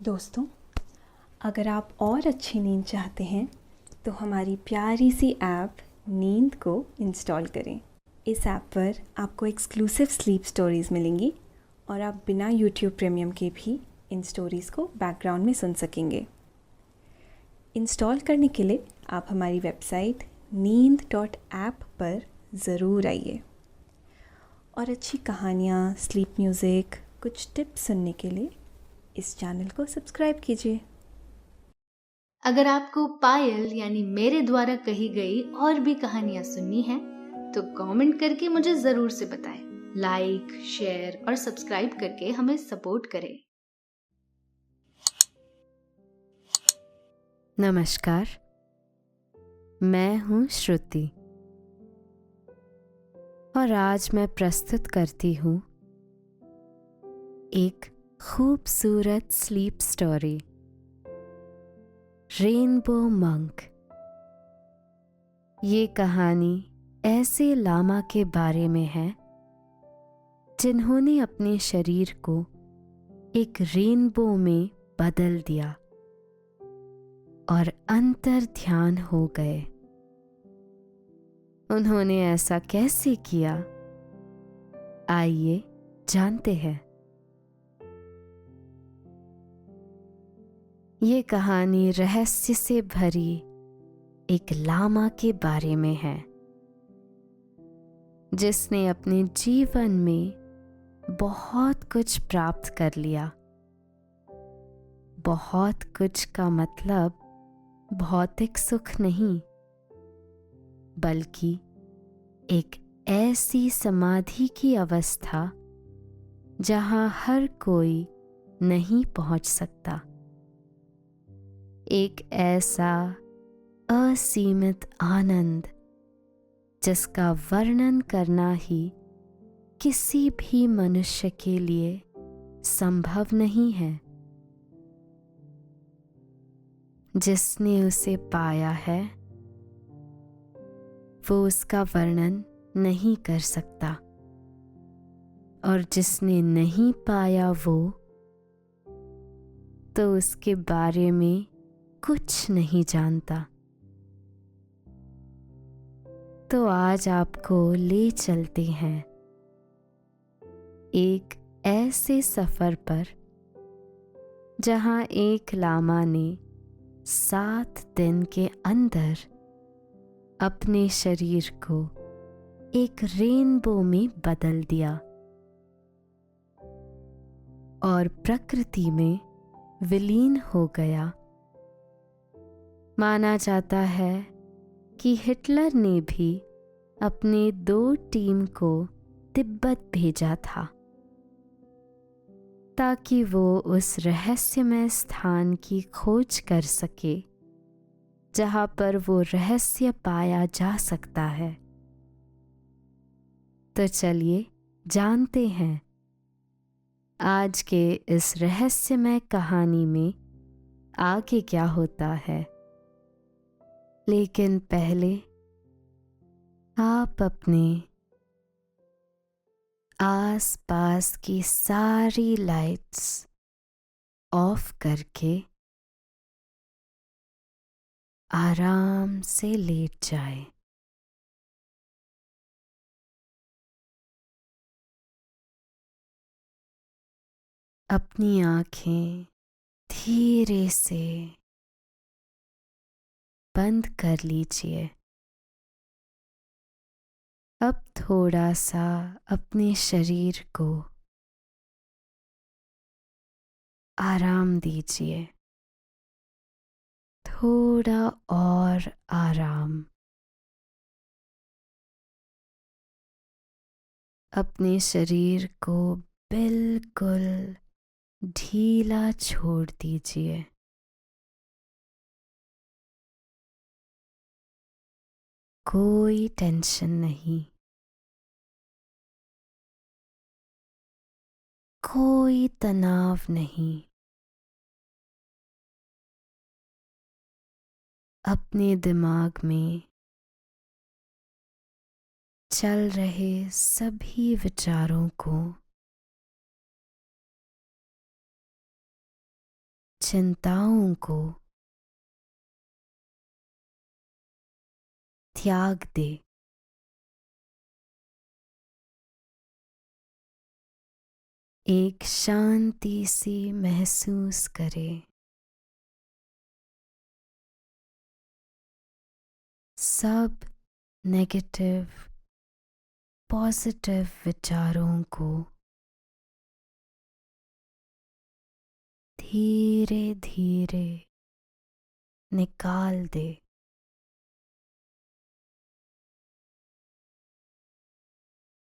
दोस्तों, अगर आप और अच्छी नींद चाहते हैं तो हमारी प्यारी सी ऐप नींद को इंस्टॉल करें। इस ऐप पर आपको एक्सक्लूसिव स्लीप स्टोरीज़ मिलेंगी और आप बिना यूट्यूब प्रीमियम के भी इन स्टोरीज़ को बैकग्राउंड में सुन सकेंगे। इंस्टॉल करने के लिए आप हमारी वेबसाइट नींद.ऐप पर ज़रूर आइए और अच्छी कहानियाँ, स्लीप म्यूज़िक, कुछ टिप्स सुनने के लिए इस चैनल को सब्सक्राइब कीजिए। अगर आपको पायल यानी मेरे द्वारा कही गई और भी कहानियां सुननी है तो कमेंट करके मुझे जरूर से बताएं। लाइक, शेयर और सब्सक्राइब करके हमें सपोर्ट करें। नमस्कार, मैं हूँ श्रुति और आज मैं प्रस्तुत करती हूँ एक खूबसूरत स्लीप स्टोरी, रेनबो मंक। ये कहानी ऐसे लामा के बारे में है जिन्होंने अपने शरीर को एक रेनबो में बदल दिया और अंतर ध्यान हो गए। उन्होंने ऐसा कैसे किया, आइए जानते हैं। ये कहानी रहस्य से भरी एक लामा के बारे में है जिसने अपने जीवन में बहुत कुछ प्राप्त कर लिया। बहुत कुछ का मतलब भौतिक सुख नहीं, बल्कि एक ऐसी समाधि की अवस्था जहां हर कोई नहीं पहुंच सकता। एक ऐसा असीमित आनंद जिसका वर्णन करना ही किसी भी मनुष्य के लिए संभव नहीं है। जिसने उसे पाया है वो उसका वर्णन नहीं कर सकता, और जिसने नहीं पाया वो तो उसके बारे में कुछ नहीं जानता। तो आज आपको ले चलते हैं एक ऐसे सफर पर जहां एक लामा ने 7 दिन के अंदर अपने शरीर को एक रेनबो में बदल दिया और प्रकृति में विलीन हो गया। माना जाता है कि हिटलर ने भी अपने 2 टीम को तिब्बत भेजा था ताकि वो उस रहस्यमय स्थान की खोज कर सके जहां पर वो रहस्य पाया जा सकता है। तो चलिए जानते हैं आज के इस रहस्यमय कहानी में आगे क्या होता है। लेकिन पहले आप अपने आसपास की सारी लाइट्स ऑफ करके आराम से लेट जाएं। अपनी आंखें धीरे से बंद कर लीजिए। अब थोड़ा सा अपने शरीर को आराम दीजिए, थोड़ा और आराम। अपने शरीर को बिल्कुल ढीला छोड़ दीजिए। कोई टेंशन नहीं, कोई तनाव नहीं। अपने दिमाग में चल रहे सभी विचारों को चिंताओं को त्याग दे। एक शांति सी महसूस करे। सब नेगेटिव पॉजिटिव विचारों को धीरे धीरे निकाल दे।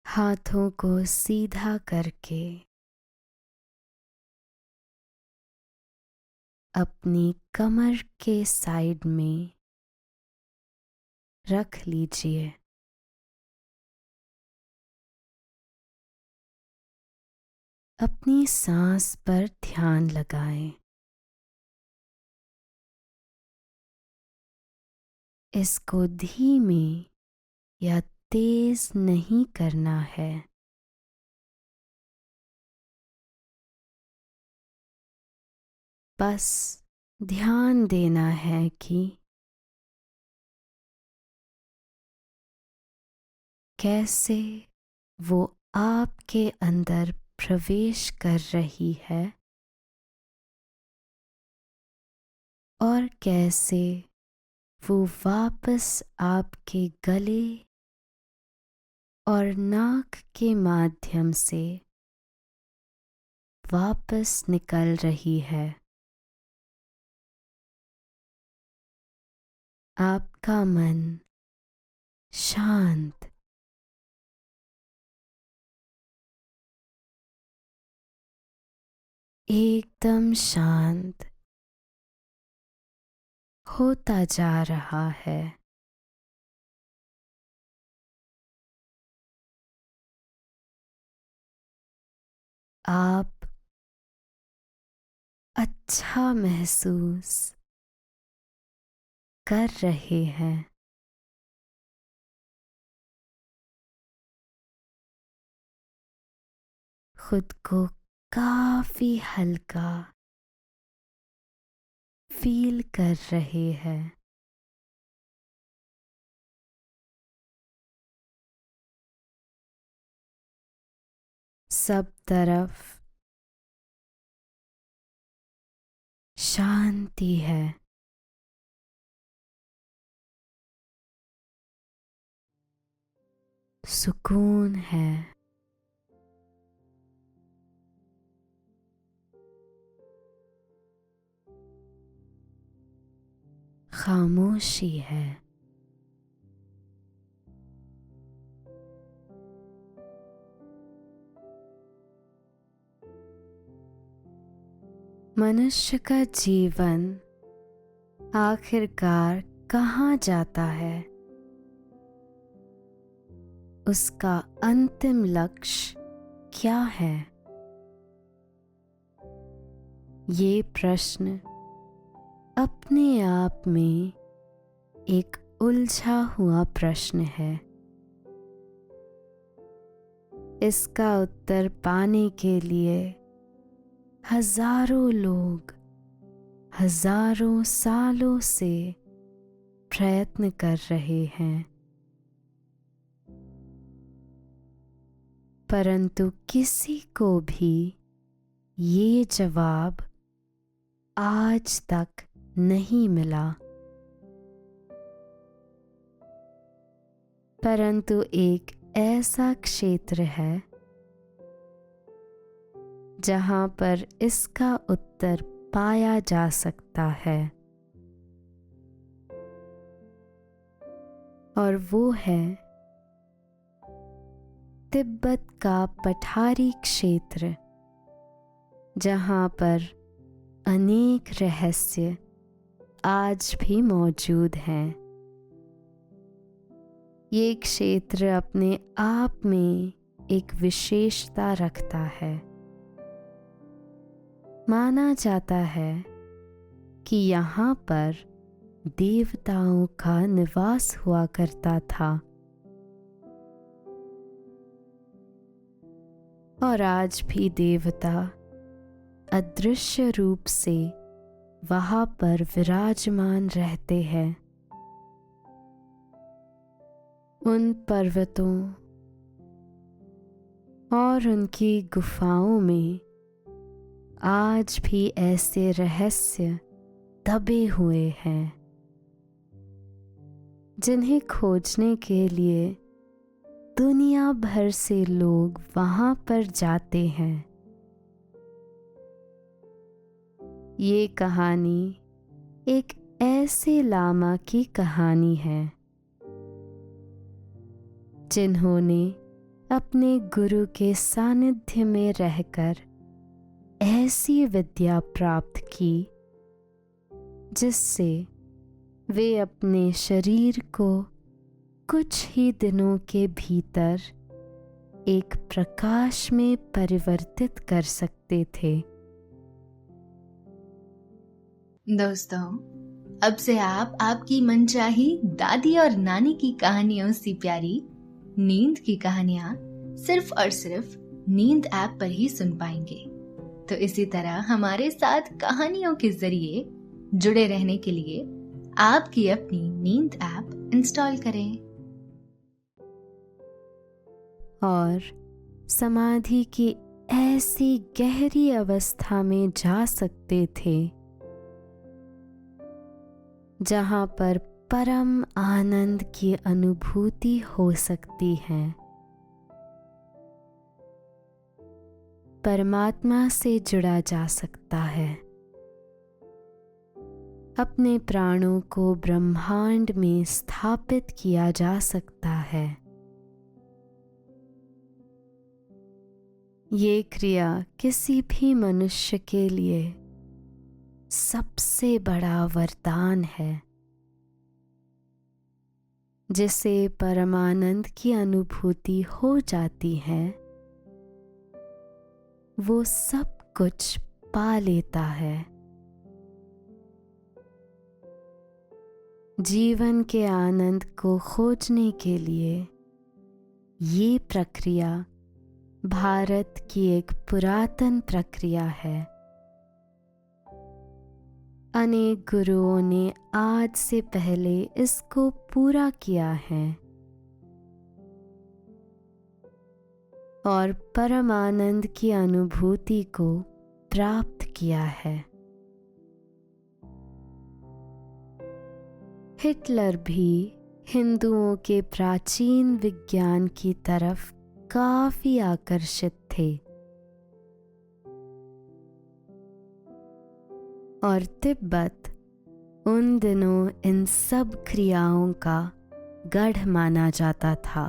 हाथों को सीधा करके अपनी कमर के साइड में रख लीजिए। अपनी सांस पर ध्यान लगाएं। इसको धीमी या तेज नहीं करना है। बस ध्यान देना है कि कैसे वो आपके अंदर प्रवेश कर रही है और कैसे वो वापस आपके गले और नाक के माध्यम से वापस निकल रही है। आपका मन शांत, एकदम शांत होता जा रहा है। आप अच्छा महसूस कर रहे हैं। खुद को काफी हल्का फील कर रहे हैं। सब तरफ शांति है। सुकून है। खामोशी है। मनुष्य का जीवन आखिरकार कहाँ जाता है? उसका अंतिम लक्ष्य क्या है? ये प्रश्न अपने आप में एक उलझा हुआ प्रश्न है। इसका उत्तर पाने के लिए हजारों लोग हजारों सालों से प्रयत्न कर रहे हैं, परंतु किसी को भी ये जवाब आज तक नहीं मिला। परंतु एक ऐसा क्षेत्र है जहाँ पर इसका उत्तर पाया जा सकता है, और वो है तिब्बत का पठारी क्षेत्र, जहाँ पर अनेक रहस्य आज भी मौजूद हैं। ये क्षेत्र अपने आप में एक विशेषता रखता है। माना जाता है कि यहाँ पर देवताओं का निवास हुआ करता था, और आज भी देवता अदृश्य रूप से वहाँ पर विराजमान रहते हैं। उन पर्वतों और उनकी गुफाओं में आज भी ऐसे रहस्य दबे हुए हैं जिन्हें खोजने के लिए दुनिया भर से लोग वहाँ पर जाते हैं। ये कहानी एक ऐसे लामा की कहानी है जिन्होंने अपने गुरु के सानिध्य में रहकर ऐसी विद्या प्राप्त की जिससे वे अपने शरीर को कुछ ही दिनों के भीतर एक प्रकाश में परिवर्तित कर सकते थे। दोस्तों, अब से आप आपकी मनचाही दादी और नानी की कहानियों से प्यारी नींद की कहानियां सिर्फ और सिर्फ नींद ऐप पर ही सुन पाएंगे। तो इसी तरह हमारे साथ कहानियों के जरिए जुड़े रहने के लिए आपकी अपनी नींद ऐप इंस्टॉल करें और समाधि की ऐसी गहरी अवस्था में जा सकते थे जहाँ पर परम आनंद की अनुभूति हो सकती है। परमात्मा से जुड़ा जा सकता है। अपने प्राणों को ब्रह्मांड में स्थापित किया जा सकता है। ये क्रिया किसी भी मनुष्य के लिए सबसे बड़ा वरदान है जिसे परमानंद की अनुभूति हो जाती है। वो सब कुछ पा लेता है। जीवन के आनंद को खोजने के लिए ये प्रक्रिया भारत की एक पुरातन प्रक्रिया है। अनेक गुरुओं ने आज से पहले इसको पूरा किया है और परमानंद की अनुभूति को प्राप्त किया है। हिटलर भी हिंदुओं के प्राचीन विज्ञान की तरफ काफी आकर्षित थे और तिब्बत उन दिनों इन सब क्रियाओं का गढ़ माना जाता था,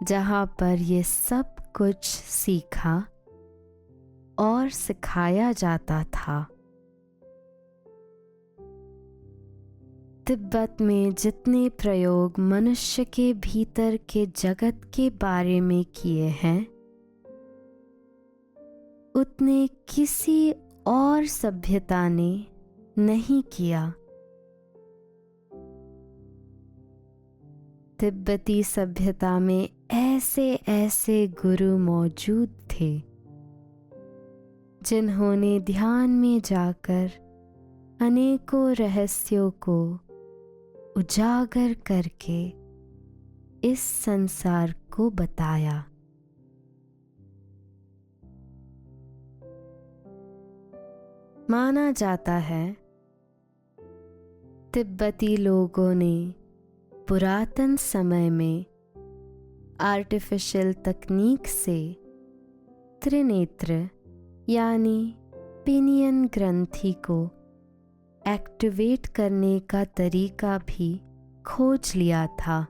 जहाँ पर ये सब कुछ सीखा और सिखाया जाता था। तिब्बत में जितने प्रयोग मनुष्य के भीतर के जगत के बारे में किए हैं, उतने किसी और सभ्यता ने नहीं किया। तिब्बती सभ्यता में ऐसे ऐसे गुरु मौजूद थे जिन्होंने ध्यान में जाकर अनेकों रहस्यों को उजागर करके इस संसार को बताया। माना जाता है तिब्बती लोगों ने पुरातन समय में आर्टिफिशियल तकनीक से त्रिनेत्र यानी पिनियन ग्रंथि को एक्टिवेट करने का तरीका भी खोज लिया था,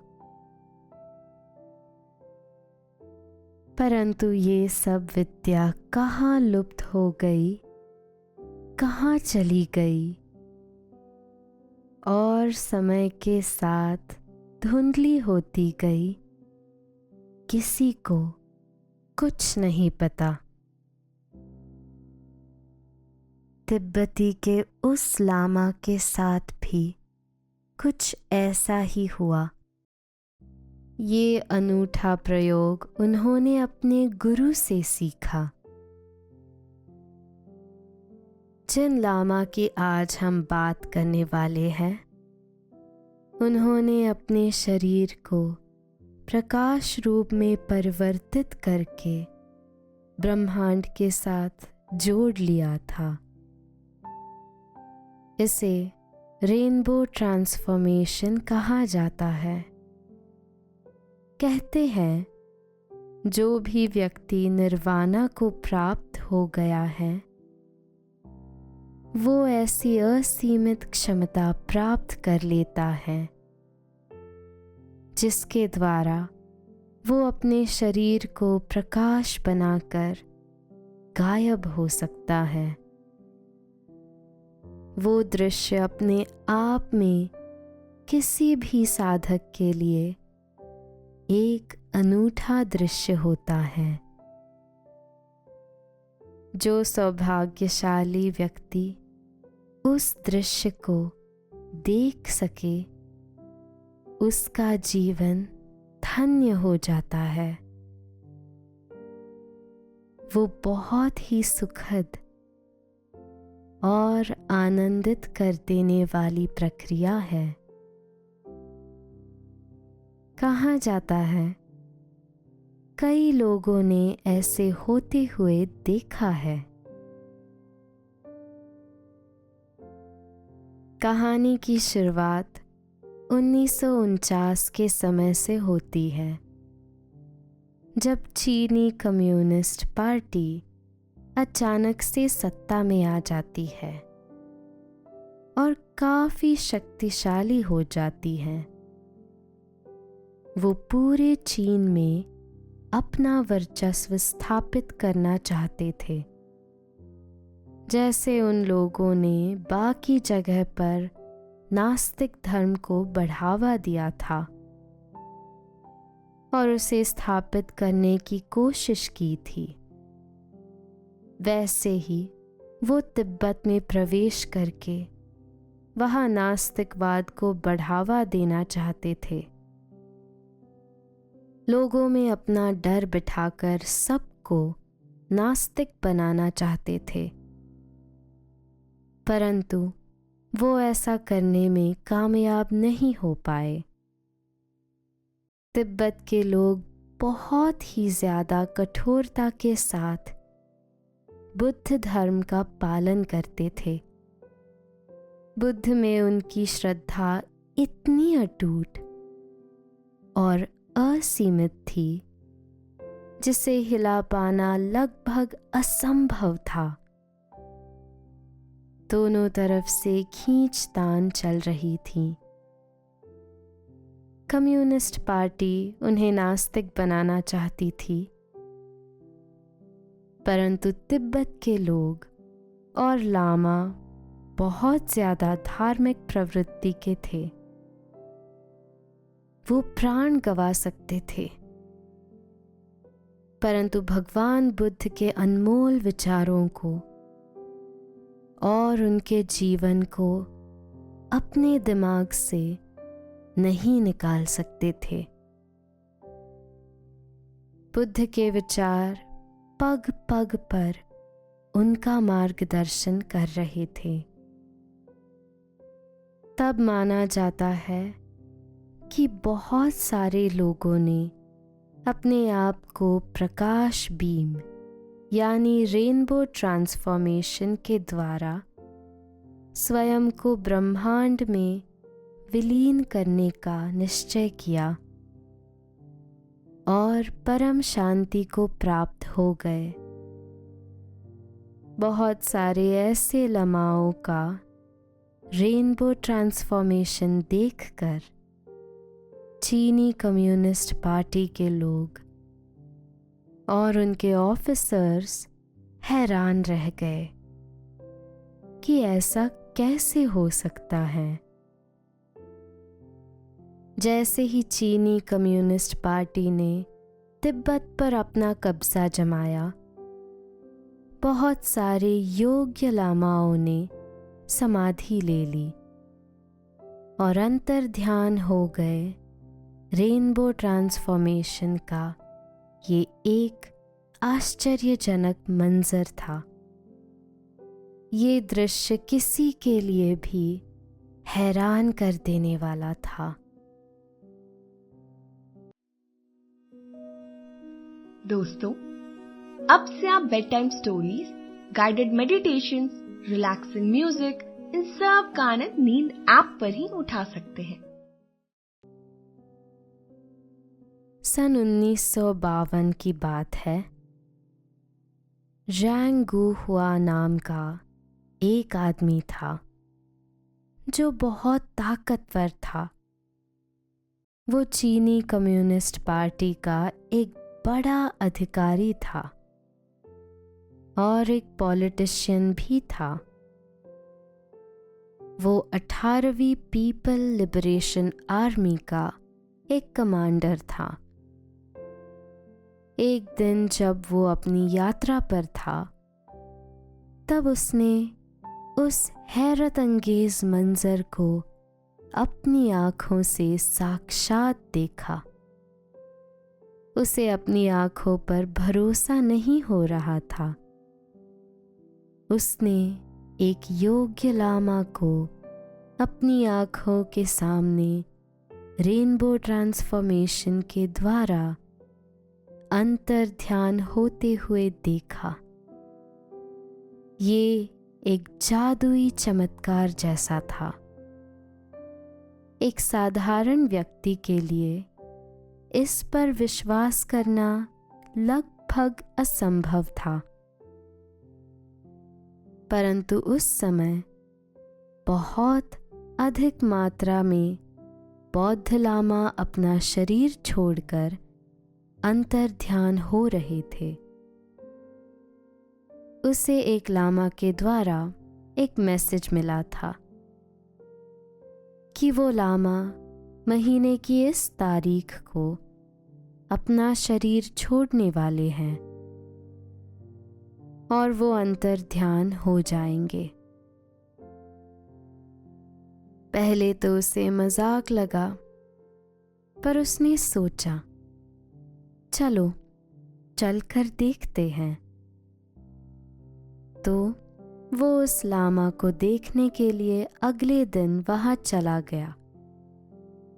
परंतु ये सब विद्या कहाँ लुप्त हो गई, कहाँ चली गई और समय के साथ धुंधली होती गई, किसी को कुछ नहीं पता। तिब्बती के उस लामा के साथ भी कुछ ऐसा ही हुआ। ये अनूठा प्रयोग उन्होंने अपने गुरु से सीखा। जिन लामा की आज हम बात करने वाले हैं, उन्होंने अपने शरीर को प्रकाश रूप में परिवर्तित करके ब्रह्मांड के साथ जोड़ लिया था। इसे रेनबो ट्रांसफॉर्मेशन कहा जाता है। कहते हैं जो भी व्यक्ति निर्वाणा को प्राप्त हो गया है, वो ऐसी असीमित क्षमता प्राप्त कर लेता है जिसके द्वारा वो अपने शरीर को प्रकाश बनाकर गायब हो सकता है। वो दृश्य अपने आप में किसी भी साधक के लिए एक अनूठा दृश्य होता है। जो सौभाग्यशाली व्यक्ति उस दृश्य को देख सके, उसका जीवन धन्य हो जाता है। वो बहुत ही सुखद और आनंदित कर देने वाली प्रक्रिया है। कहा जाता है कई लोगों ने ऐसे होते हुए देखा है। कहानी की शुरुआत 1949 के समय से होती है, जब चीनी कम्युनिस्ट पार्टी अचानक से सत्ता में आ जाती है और काफी शक्तिशाली हो जाती है। वो पूरे चीन में अपना वर्चस्व स्थापित करना चाहते थे, जैसे उन लोगों ने बाकी जगह पर नास्तिक धर्म को बढ़ावा दिया था और उसे स्थापित करने की कोशिश की थी। वैसे ही वो तिब्बत में प्रवेश करके वहां नास्तिकवाद को बढ़ावा देना चाहते थे। लोगों में अपना डर बिठाकर सबको नास्तिक बनाना चाहते थे, परंतु वो ऐसा करने में कामयाब नहीं हो पाए। तिब्बत के लोग बहुत ही ज्यादा कठोरता के साथ बुद्ध धर्म का पालन करते थे। बुद्ध में उनकी श्रद्धा इतनी अटूट और असीमित थी जिसे हिला पाना लगभग असंभव था। दोनों तरफ से खींचतान चल रही थी। कम्युनिस्ट पार्टी उन्हें नास्तिक बनाना चाहती थी, परंतु तिब्बत के लोग और लामा बहुत ज्यादा धार्मिक प्रवृत्ति के थे। वो प्राण गंवा सकते थे, परंतु भगवान बुद्ध के अनमोल विचारों को और उनके जीवन को अपने दिमाग से नहीं निकाल सकते थे। बुद्ध के विचार पग पग पर उनका मार्गदर्शन कर रहे थे। तब माना जाता है कि बहुत सारे लोगों ने अपने आप को प्रकाश बीम यानी रेनबो ट्रांसफॉर्मेशन के द्वारा स्वयं को ब्रह्मांड में विलीन करने का निश्चय किया और परम शांति को प्राप्त हो गए। बहुत सारे ऐसे लम्हाओं का रेनबो ट्रांसफॉर्मेशन देखकर चीनी कम्युनिस्ट पार्टी के लोग और उनके ऑफिसर्स हैरान रह गए कि ऐसा कैसे हो सकता है। जैसे ही चीनी कम्युनिस्ट पार्टी ने तिब्बत पर अपना कब्जा जमाया, बहुत सारे योग्य लामाओं ने समाधि ले ली और अंतर ध्यान हो गए रेनबो ट्रांसफॉर्मेशन का। ये एक आश्चर्यजनक मंजर था। ये दृश्य किसी के लिए भी हैरान कर देने वाला था। दोस्तों, अब से आप bedtime stories, guided meditations, relaxing music, इन सब का आनंद नींद ऐप पर ही उठा सकते हैं। सन 1952 की बात है। ज़ैंग गुहुआ नाम का एक आदमी था जो बहुत ताकतवर था। वो चीनी कम्युनिस्ट पार्टी का एक बड़ा अधिकारी था और एक पॉलिटिशियन भी था। वो 18वीं पीपल लिबरेशन आर्मी का एक कमांडर था। एक दिन जब वो अपनी यात्रा पर था, तब उसने उस हैरत अंगेज मंजर को अपनी आंखों से साक्षात देखा। उसे अपनी आंखों पर भरोसा नहीं हो रहा था। उसने एक योग्य लामा को अपनी आंखों के सामने रेनबो ट्रांसफॉर्मेशन के द्वारा अंतर ध्यान होते हुए देखा। ये एक जादुई चमत्कार जैसा था। एक साधारण व्यक्ति के लिए इस पर विश्वास करना लगभग असंभव था, परंतु उस समय बहुत अधिक मात्रा में बौद्ध लामा अपना शरीर छोड़कर अंतर ध्यान हो रहे थे। उसे एक लामा के द्वारा एक मैसेज मिला था कि वो लामा महीने की इस तारीख को अपना शरीर छोड़ने वाले हैं और वो अंतर ध्यान हो जाएंगे। पहले तो उसे मजाक लगा, पर उसने सोचा, चलो चलकर देखते हैं। तो वो उस लामा को देखने के लिए अगले दिन वहां चला गया।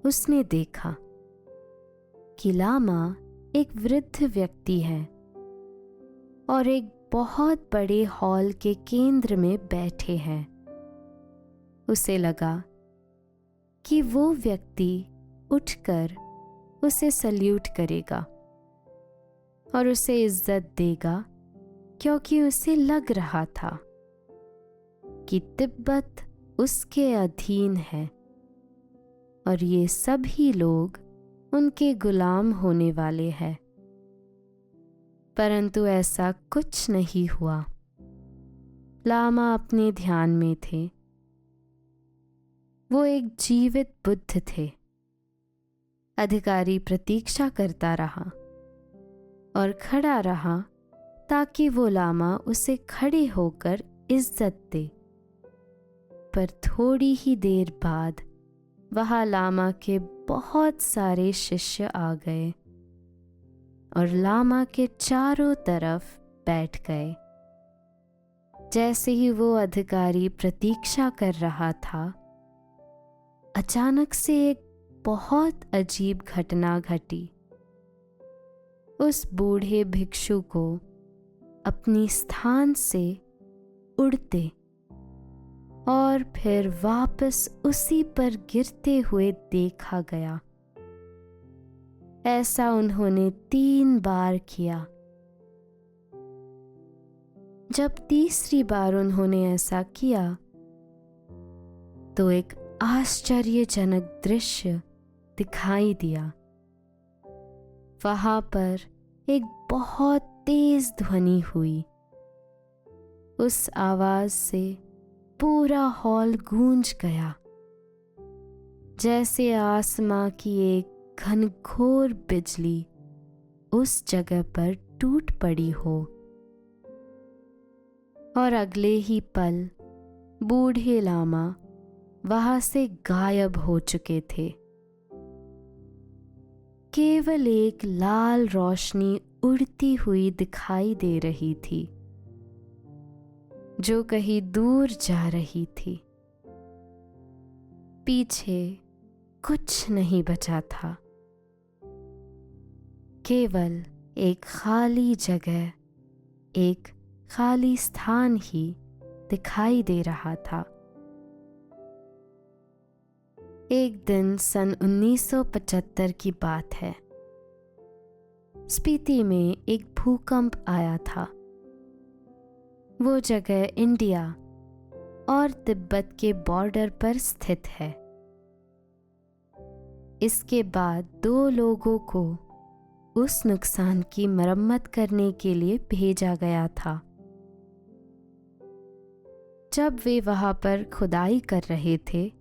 उसने देखा कि लामा एक वृद्ध व्यक्ति है और एक बहुत बड़े हॉल के केंद्र में बैठे हैं। उसे लगा कि वो व्यक्ति उठकर उसे सल्यूट करेगा और उसे इज्जत देगा, क्योंकि उसे लग रहा था कि तिब्बत उसके अधीन है और ये सभी लोग उनके गुलाम होने वाले हैं। परंतु ऐसा कुछ नहीं हुआ। लामा अपने ध्यान में थे। वो एक जीवित बुद्ध थे। अधिकारी प्रतीक्षा करता रहा और खड़ा रहा ताकि वो लामा उसे खड़े होकर इज्जत दे। पर थोड़ी ही देर बाद वहाँ लामा के बहुत सारे शिष्य आ गए और लामा के चारों तरफ बैठ गए। जैसे ही वो अधिकारी प्रतीक्षा कर रहा था, अचानक से एक बहुत अजीब घटना घटी। उस बूढ़े भिक्षु को अपनी स्थान से उड़ते और फिर वापस उसी पर गिरते हुए देखा गया। ऐसा उन्होंने 3 बार किया। जब तीसरी बार उन्होंने ऐसा किया तो एक आश्चर्यजनक दृश्य दिखाई दिया। वहां पर एक बहुत तेज ध्वनि हुई। उस आवाज से पूरा हॉल गूंज गया, जैसे आसमां की एक घनघोर बिजली उस जगह पर टूट पड़ी हो। और अगले ही पल बूढ़े लामा वहां से गायब हो चुके थे। केवल एक लाल रोशनी उड़ती हुई दिखाई दे रही थी। जो कहीं दूर जा रही थी। पीछे कुछ नहीं बचा था, केवल एक खाली जगह, एक खाली स्थान ही दिखाई दे रहा था। एक दिन सन 1975 की बात है। स्पीति में एक भूकंप आया था। वो जगह इंडिया और तिब्बत के बॉर्डर पर स्थित है। इसके बाद 2 लोगों को उस नुकसान की मरम्मत करने के लिए भेजा गया था। जब वे वहां पर खुदाई कर रहे थे,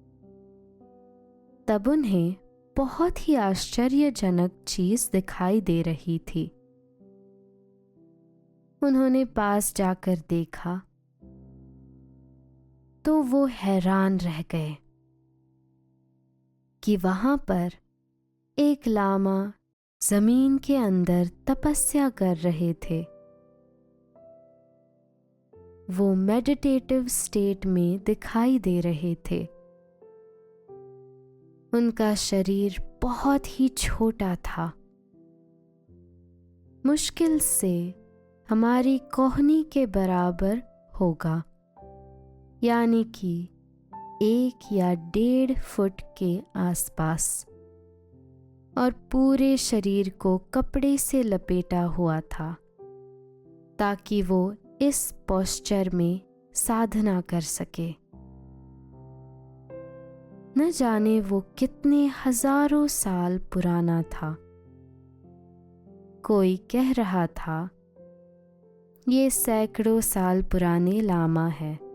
तब उन्हें बहुत ही आश्चर्यजनक चीज दिखाई दे रही थी। उन्होंने पास जाकर देखा तो वो हैरान रह गए कि वहां पर एक लामा जमीन के अंदर तपस्या कर रहे थे। वो मेडिटेटिव स्टेट में दिखाई दे रहे थे। उनका शरीर बहुत ही छोटा था, मुश्किल से हमारी कोहनी के बराबर होगा, यानी कि 1 या 1.5 फुट के आसपास, और पूरे शरीर को कपड़े से लपेटा हुआ था ताकि वो इस पोस्चर में साधना कर सके। न जाने वो कितने हजारों साल पुराना था। कोई कह रहा था ये सैकड़ों साल पुराने लामा है,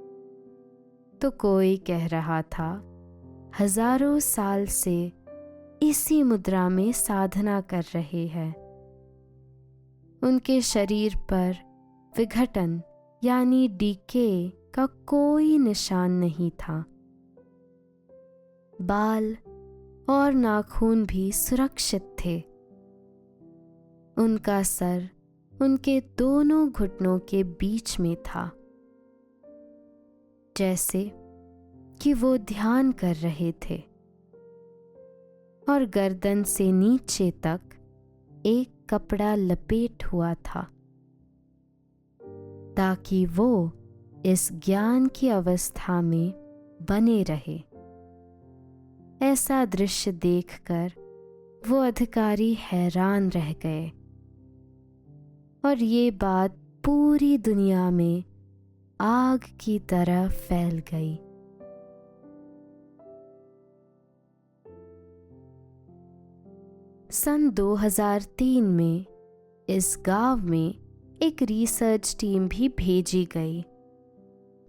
तो कोई कह रहा था हजारों साल से इसी मुद्रा में साधना कर रहे हैं। उनके शरीर पर विघटन यानी डीके का कोई निशान नहीं था। बाल और नाखून भी सुरक्षित थे। उनका सर उनके दोनों घुटनों के बीच में था, जैसे कि वो ध्यान कर रहे थे, और गर्दन से नीचे तक एक कपड़ा लपेट हुआ था ताकि वो इस ज्ञान की अवस्था में बने रहे। ऐसा दृश्य देखकर वो अधिकारी हैरान रह गए, और ये बात पूरी दुनिया में आग की तरह फैल गई। सन 2003 में इस गांव में एक रिसर्च टीम भी भेजी गई,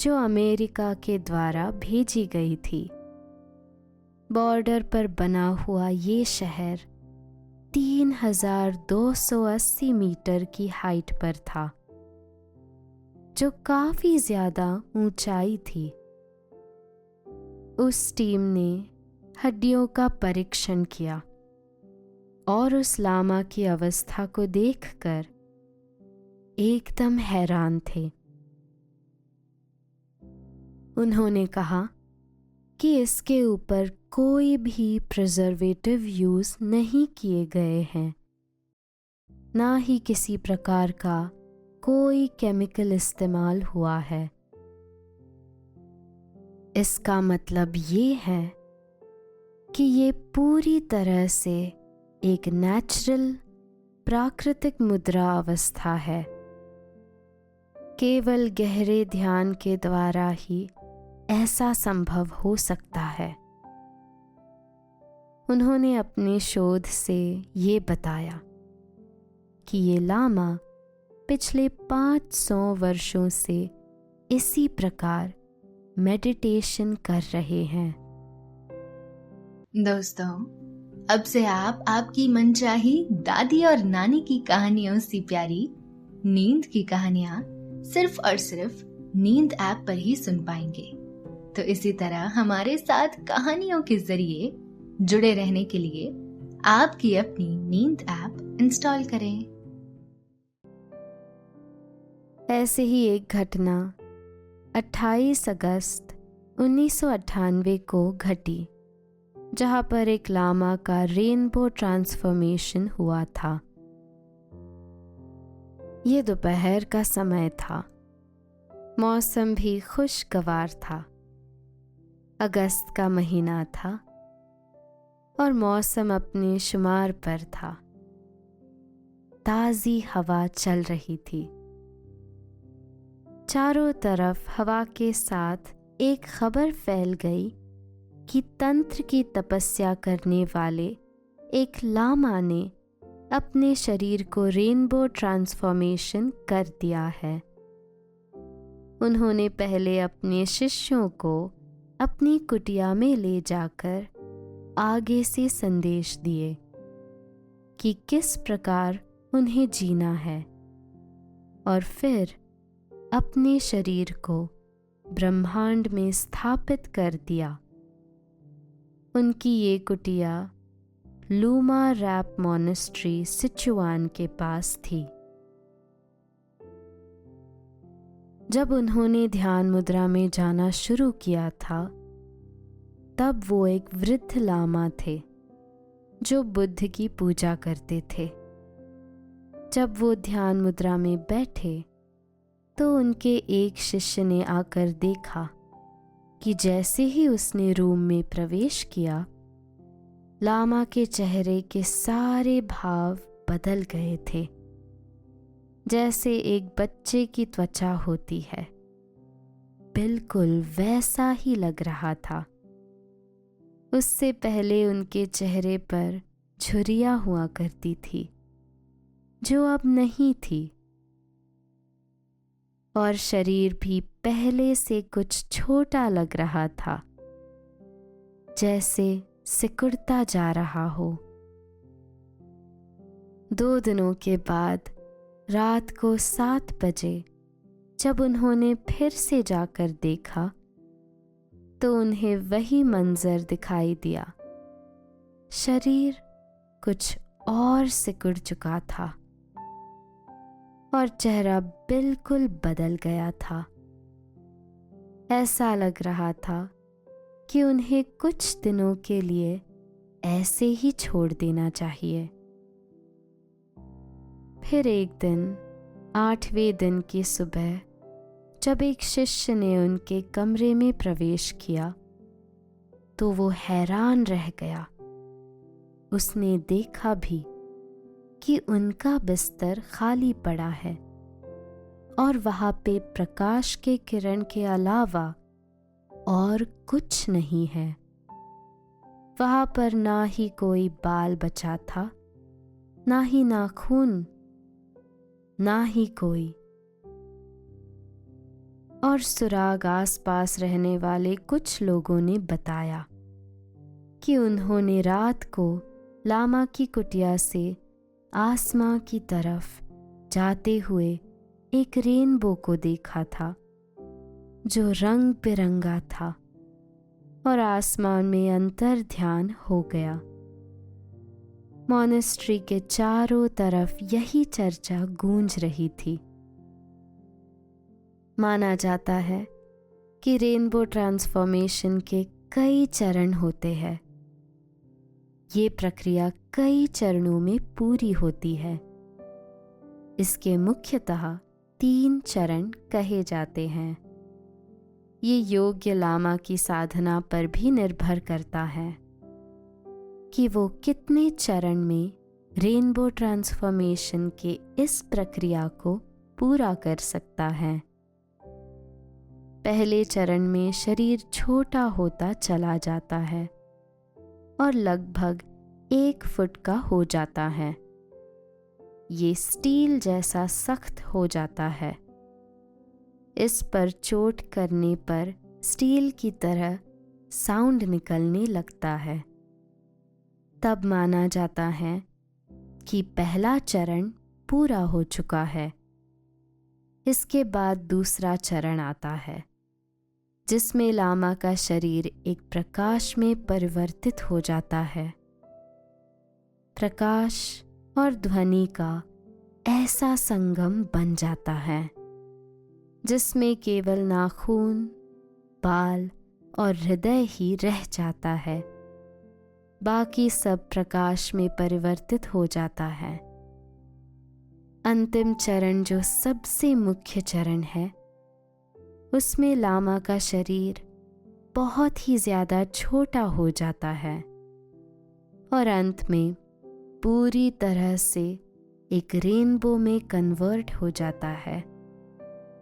जो अमेरिका के द्वारा भेजी गई थी। बॉर्डर पर बना हुआ ये शहर 3280 मीटर की हाइट पर था, जो काफी ज्यादा ऊंचाई थी। उस टीम ने हड्डियों का परीक्षण किया और उस लामा की अवस्था को देखकर एकदम हैरान थे। उन्होंने कहा कि इसके ऊपर कोई भी प्रिजर्वेटिव यूज नहीं किए गए हैं, ना ही किसी प्रकार का कोई केमिकल इस्तेमाल हुआ है। इसका मतलब ये है कि ये पूरी तरह से एक नेचुरल प्राकृतिक मुद्रा अवस्था है। केवल गहरे ध्यान के द्वारा ही ऐसा संभव हो सकता है। उन्होंने अपने शोध से ये बताया कि ये लामा पिछले 500 वर्षों से इसी प्रकार मेडिटेशन कर रहे हैं। दोस्तों, अब से आप आपकी मनचाही दादी और नानी की कहानियों से प्यारी नींद की कहानियां सिर्फ और सिर्फ नींद ऐप पर ही सुन पाएंगे। तो इसी तरह हमारे साथ कहानियों के जरिए जुड़े रहने के लिए आपकी अपनी नींद ऐप इंस्टॉल करें। ऐसे ही एक घटना 28 अगस्त 1998 को घटी, जहां पर एक लामा का रेनबो ट्रांसफॉर्मेशन हुआ था। ये दोपहर का समय था। मौसम भी खुशगवार था। अगस्त का महीना था और मौसम अपने शुमार पर था। ताज़ी हवा चल रही थी। चारों तरफ हवा के साथ एक खबर फैल गई कि तंत्र की तपस्या करने वाले एक लामा ने अपने शरीर को रेनबो ट्रांसफॉर्मेशन कर दिया है। उन्होंने पहले अपने शिष्यों को अपनी कुटिया में ले जाकर आगे से संदेश दिए कि किस प्रकार उन्हें जीना है, और फिर अपने शरीर को ब्रह्मांड में स्थापित कर दिया। उनकी ये कुटिया लूमा रैप मॉनेस्ट्री सिचुआन के पास थी। जब उन्होंने ध्यान मुद्रा में जाना शुरू किया था, तब वो एक वृद्ध लामा थे जो बुद्ध की पूजा करते थे। जब वो ध्यान मुद्रा में बैठे तो उनके एक शिष्य ने आकर देखा कि जैसे ही उसने रूम में प्रवेश किया, लामा के चेहरे के सारे भाव बदल गए थे, जैसे एक बच्चे की त्वचा होती है। बिल्कुल वैसा ही लग रहा था। उससे पहले उनके चेहरे पर झुर्रियां हुआ करती थी, जो अब नहीं थी, और शरीर भी पहले से कुछ छोटा लग रहा था, जैसे सिकुड़ता जा रहा हो। 2 दिनों के बाद रात को 7 बजे जब उन्होंने फिर से जाकर देखा, तो उन्हें वही मंजर दिखाई दिया। शरीर कुछ और सिकुड़ चुका था और चेहरा बिल्कुल बदल गया था। ऐसा लग रहा था कि उन्हें कुछ दिनों के लिए ऐसे ही छोड़ देना चाहिए। फिर एक दिन 8वें दिन की सुबह जब एक शिष्य ने उनके कमरे में प्रवेश किया, तो वो हैरान रह गया। उसने देखा भी कि उनका बिस्तर खाली पड़ा है और वहां पे प्रकाश के किरण के अलावा और कुछ नहीं है। वहां पर ना ही कोई बाल बचा था, ना ही नाखून, ना ही कोई और सुराग। आसपास रहने वाले कुछ लोगों ने बताया कि उन्होंने रात को लामा की कुटिया से आसमां की तरफ जाते हुए एक रेनबो को देखा था, जो रंग बिरंगा था, और आसमान में अंतर ध्यान हो गया। मॉनेस्ट्री के चारों तरफ यही चर्चा गूंज रही थी। माना जाता है कि रेनबो ट्रांसफॉर्मेशन के कई चरण होते हैं। ये प्रक्रिया कई चरणों में पूरी होती है। इसके मुख्यतः 3 चरण कहे जाते हैं। ये योग्य लामा की साधना पर भी निर्भर करता है कि वो कितने चरण में रेनबो ट्रांसफॉर्मेशन के इस प्रक्रिया को पूरा कर सकता है। पहले चरण में शरीर छोटा होता चला जाता है और लगभग 1 फुट का हो जाता है। ये स्टील जैसा सख्त हो जाता है। इस पर चोट करने पर स्टील की तरह साउंड निकलने लगता है। तब माना जाता है कि पहला चरण पूरा हो चुका है। इसके बाद दूसरा चरण आता है, जिसमें लामा का शरीर एक प्रकाश में परिवर्तित हो जाता है। प्रकाश और ध्वनि का ऐसा संगम बन जाता है जिसमें केवल नाखून, बाल और हृदय ही रह जाता है। बाकी सब प्रकाश में परिवर्तित हो जाता है। अंतिम चरण, जो सबसे मुख्य चरण है, उसमें लामा का शरीर बहुत ही ज्यादा छोटा हो जाता है और अंत में पूरी तरह से एक रेनबो में कन्वर्ट हो जाता है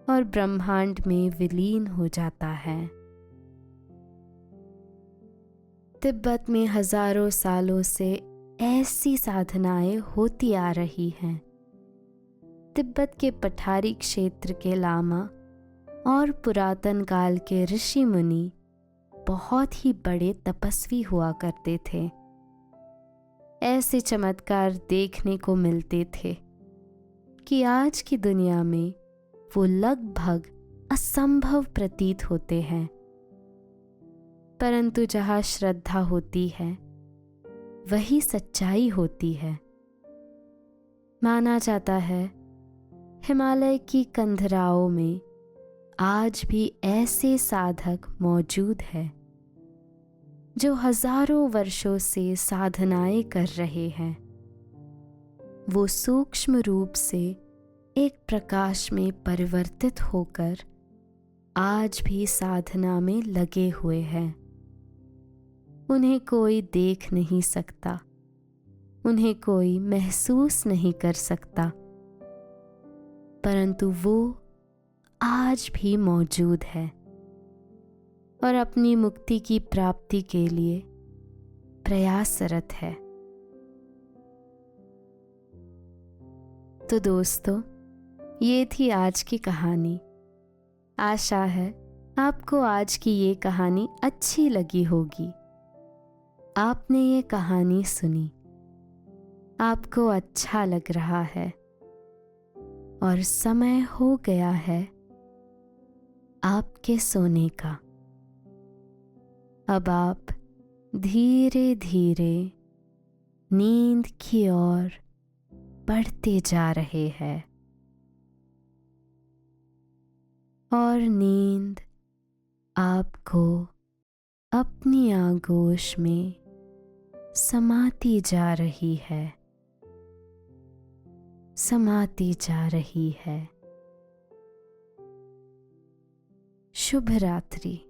और ब्रह्मांड में विलीन हो जाता है। तिब्बत में हजारों सालों से ऐसी साधनाएं होती आ रही हैं। तिब्बत के पठारी क्षेत्र के लामा और पुरातन काल के ऋषि मुनि बहुत ही बड़े तपस्वी हुआ करते थे। ऐसे चमत्कार देखने को मिलते थे कि आज की दुनिया में वो लगभग असंभव प्रतीत होते हैं। परंतु जहाँ श्रद्धा होती है वही सच्चाई होती है। माना जाता है हिमालय की कंदराओं में आज भी ऐसे साधक मौजूद हैं जो हजारों वर्षों से साधनाएं कर रहे हैं। वो सूक्ष्म रूप से एक प्रकाश में परिवर्तित होकर आज भी साधना में लगे हुए हैं। उन्हें कोई देख नहीं सकता, उन्हें कोई महसूस नहीं कर सकता, परंतु वो आज भी मौजूद है और अपनी मुक्ति की प्राप्ति के लिए प्रयासरत है। तो दोस्तों, ये थी आज की कहानी। आशा है आपको आज की ये कहानी अच्छी लगी होगी। आपने ये कहानी सुनी, आपको अच्छा लग रहा है और समय हो गया है आपके सोने का। अब आप धीरे धीरे नींद की ओर बढ़ते जा रहे हैं और नींद आपको अपनी आगोश में समाती जा रही है, समाती जा रही है। शुभ रात्रि।